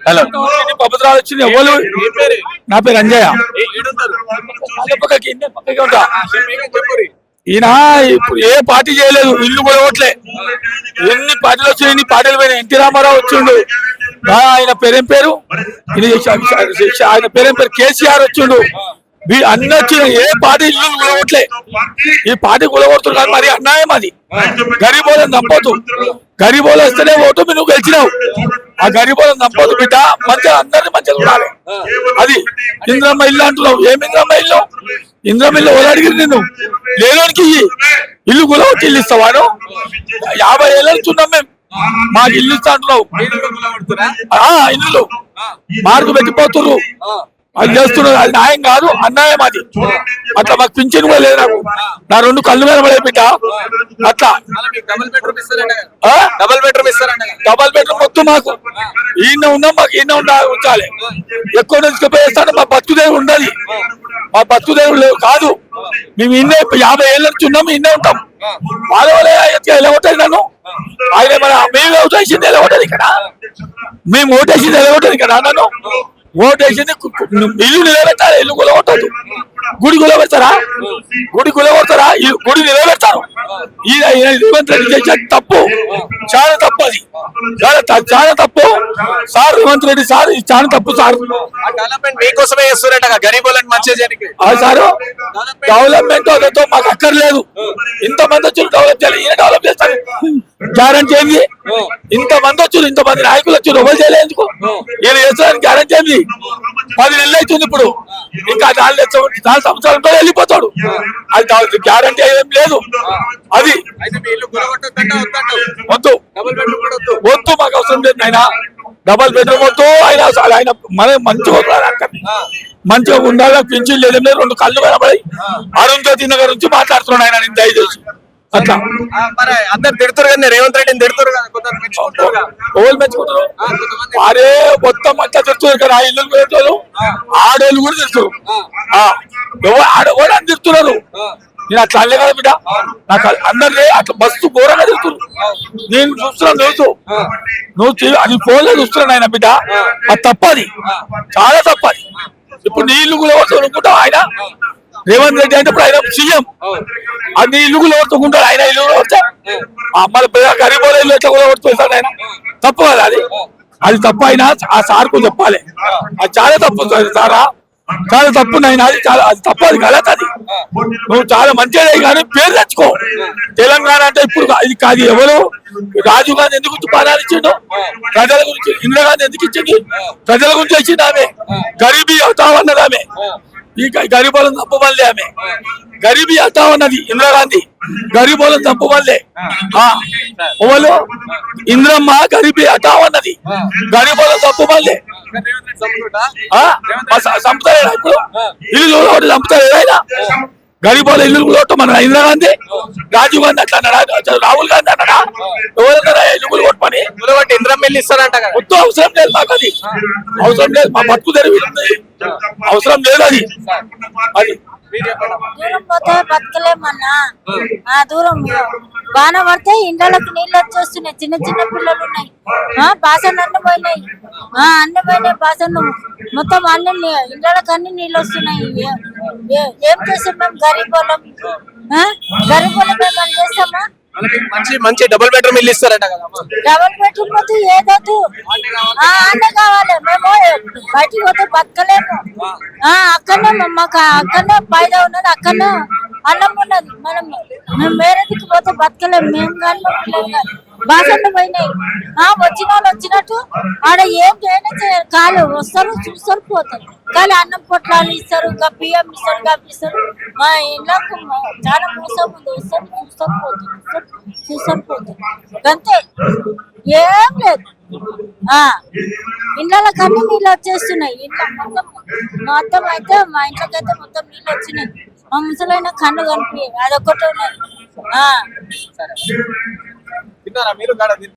Hello పవిత్రాలు వచ్చింది ఎవరు? నా పేరు అంజయ్య. ఈయన ఇప్పుడు ఏ పార్టీ చేయలేదు, ఇల్లు కూడా ఓట్లే. ఎన్ని పార్టీలు వచ్చాయి, ఎన్ని పార్టీలు పోయినా. ఎన్టీ రామారావు వచ్చిండు, ఆయన పేరేం పేరు, ఆయన పేరేం పేరు, కేసీఆర్ వచ్చిండు, అన్ని వచ్చిన. ఏ పార్టీ ఇల్లు కూడగొట్టలే. ఈ పార్టీ కూడగొడుతున్నారు కానీ మరి అన్యాయం అది. గరీబోళ్ళని చంపొద్దు. గరీబోళ్ళు వస్తేనే ఓటు నువ్వు గెలిచినావు. ఆ గరీబోళ్ళని చంపొద్దు బిడ్డ. మంచిగా అందరినీ మంచిగా చూడాలి. అది ఇంద్రమ్మ ఇల్లు అంటున్నావు. ఏమి ఇంద్రమ్మ ఇల్లు? ఇంద్రమ్మ ఇల్లు ఎవరు అడిగింది నిన్ను? లేనోనికి ఇల్లు కూడగొట్టి ఇల్లు ఇస్తావాను? 50 ఏళ్ళ నుంచి ఉన్నాం మేము. మాకు ఇల్లు ఇస్తా అంటున్నావు. ఇల్లు మార్కు పెట్టిపోతున్నారు. అది చేస్తున్నారు. అది న్యాయం కాదు, అన్యాయం అది. అట్లా మాకు పింఛన్ కూడా లేదు. నాకు నా 2 కళ్ళు మీద పడే బిడ్డ. అట్లా డబల్ బెడ్రూమ్ మొత్తం మాకు ఈయన ఉన్నాం. మాకు ఈయన ఉంచాలి. ఎక్కువ తీసుకుపోయేస్తాను. మా బతుకుదేవి ఉండదు. మా బతుకుదేవుడు లేవు కాదు. మేము ఇన్నే 50 ఏళ్ళ నుంచి ఉన్నాం. ఇన్నే ఉంటాం. వాళ్ళ ఎలా ఉంటుంది నన్ను? ఆయన మన మేము ఓటేసింది ఎలా ఉంటుంది ఇక్కడ? మేము ఓటేసింది ఎలా ఉంటుంది ఇక్కడ? నన్ను ఓటేసింది ఇల్లు నిలబెట్టాలి. ఇల్లు కూలగొట్టదు. గుడి కూలబెడతారా? గుడి కూలగొడతారా? గుడి నిలబెడతారు. రేవంత్ రెడ్డి చేసే తప్పు, చాలా తప్పు. అది చాలా తప్పు సార్. రేవంత్ రెడ్డి సార్ చాలా తప్పు సార్. మీకోసమే చేస్తున్నారట గరీబులను మంచిగా చేయడానికి. సార్ డెవలప్మెంట్ అదంతో మాకు అక్కర్లేదు. ఇంతమంది వచ్చి డెవలప్ చేయాలి. ఈయన డెవలప్ చేస్తారు. గ్యారంటీ ఏంది? ఇంతమంది వచ్చారు, ఇంతమంది నాయకులు వచ్చారు, ఎవరు చేయలేదు ఎందుకు? ఈయన చేస్తారని గ్యారంటీ ఏంది? 10 నెలలు అవుతుంది ఇప్పుడు. ఇంకా 4 సంవత్సరాలతో వెళ్ళిపోతాడు. అది గ్యారంటీ ఏం లేదు. అది వద్దు వద్దు, మాకు అవసరం లేదు. ఆయన డబల్ బెడ్రూమ్ వద్దు. ఆయన మన మంచిగా ఉండాలి. పింఛన్ లేదు. 2 కళ్ళు కనబడి అరుంధతి నగర్ నుంచి మాట్లాడుతున్నాడు ఆయన. నేను దయచేసి అట్లా అందరు తిడుతురు కానీ రేవంత్ రెడ్డిని తిడుతురు కదా. ఎవరు మెచ్చుకుంటారు? అరే మొత్తం అంతా తిడుతున్నారు కదా. ఇల్లు పెడతారు, ఆడోళ్ళు కూడా తిడుతున్నారు. ఆడవాడు అని తిడుతున్నారు. నేను అట్లా అల్లే కదా బిడ్డ. నాకు అందరినీ అట్లా మస్తు ఘోరంగా తిడుతున్నారు. నేను చూస్తున్నాను న్యూస్. నువ్వు అది ఫోన్లో చూస్తున్నాను ఆయన బిడ్డ. అది తప్పది, చాలా తప్పది. ఇప్పుడు నీ ఇల్లు కూడా అనుకుంటావు. ఆయన రేవంత్ రెడ్డి అంటే ఇప్పుడు ఆయన సీఎం. అది ఇల్లు కూడా కొడుతుంటాడు. ఆయన ఇల్లు కొడతా మళ్ళీ గరీబోళ్ళ ఇల్లు ఎట్లా కూడా కొడుతుంటాడు ఆయన. తప్పు కదా అది. అది తప్పు. అయినా ఆ సార్కు చెప్పాలి. అది చాలా తప్పు సారా, చాలా తప్పు నాయన. అది చాలా అది తప్పు, అది గలత్. అది నువ్వు చాలా మంచిగా కానీ పేరు తెచ్చుకో. తెలంగాణ అంటే ఇప్పుడు ఇది కాదు. ఎవరు రాజీవ్ గాంధీ ఎందుకు తుపానాలు ఇచ్చిండు? ప్రజల గురించి. ఇందిరాగాంధీ ఎందుకు ఇచ్చింది? ప్రజల గురించి ఇచ్చింది ఆమె. గరీబీ అవుతామన్నది ఆమె. ఈ గరీబోళ్ళని చంపవల్లే ఆమె. గరీబీ అవుతామన్నది ఇందిరాగాంధీ. గరీబోళ్ళని చంపవల్లే. ఎవరు? ఇంద్రమ్మ గరీబీ అవుతామన్నది. గరీబోళ్ళని చంపవల్లే. చంపుతారా ఇప్పుడు? ఇల్లు ఒకటి చంపుతారు ఏదైనా. గరీబోళ్ళ ఇల్లు కూడా మన ఇందిరాగాంధీ, రాజీవ్ గాంధీ అట్లా అన్నాడా? రాహుల్ గాంధీ అన్నాడా? ఎవరన్నారా ఇల్లు కొట్టమని? ఇంద్రమ్మ ఇల్లు ఇస్తారంట. మొత్తం అవసరం లేదు మాకు. అది అవసరం లేదు. మా బతుకు తెరివి అవసరం లేదు. అది అది దూరం పోతే బతకలేమన్నా. దూరం వాన పడితే ఇండ్లకి నీళ్ళు వచ్చేస్తున్నాయి. చిన్న చిన్న పిల్లలు ఉన్నాయి. బాసన్లు అన్ని పోయినాయి. అన్ని పోయినాయి బాసన్లు మొత్తం. అన్ని ఇండ్లకి అన్ని నీళ్ళు వస్తున్నాయి. ఏం చేస్తున్నాం? గరీబోళ్ళం. గరీబోళ్ళం ఏమని చేస్తామా? మంచి డబుల్ బెడ్రూమ్ ఇల్లు ఇస్తారట కదా. డబుల్ బెడ్రూమ్ వద్దు, ఏదొద్దు. అన్నీ కావాలి. మేము బయటికి పోతే బతకలేము. అక్కడనే మాకు అక్కడనే ఫైదా ఉన్నది. అక్కడనే అన్నం ఉన్నది. మేము వేరే దిక్కు పోతే బతకలేము. మేము కానీ బాసన్లు పోయినాయి. వచ్చిన వాళ్ళు వచ్చినట్టు ఆడ ఏం చేయనే చేయరు. కాలు వస్తారు, చూస్తారు, పోతారు. కానీ అన్నం పొట్లాలు ఇస్తారు, బియ్యం ఇస్తారు, గబ్బి ఇస్తారు. మా ఇళ్ళకు చాలా మోసం ఉంది. వస్తారు, చూస్తారు, పోతారు, చూస్తారు, పోతారు. అంతే, ఏం లేదు. ఇళ్ళకి అన్ని నీళ్ళు వచ్చేస్తున్నాయి. మొత్తం అయితే మా ఇంట్లోకైతే మొత్తం నీళ్ళు వచ్చినాయి. మా ముసలైన కన్ను కనిపి అదొక్కటే ఉన్నది. తిన్నారా మీరు?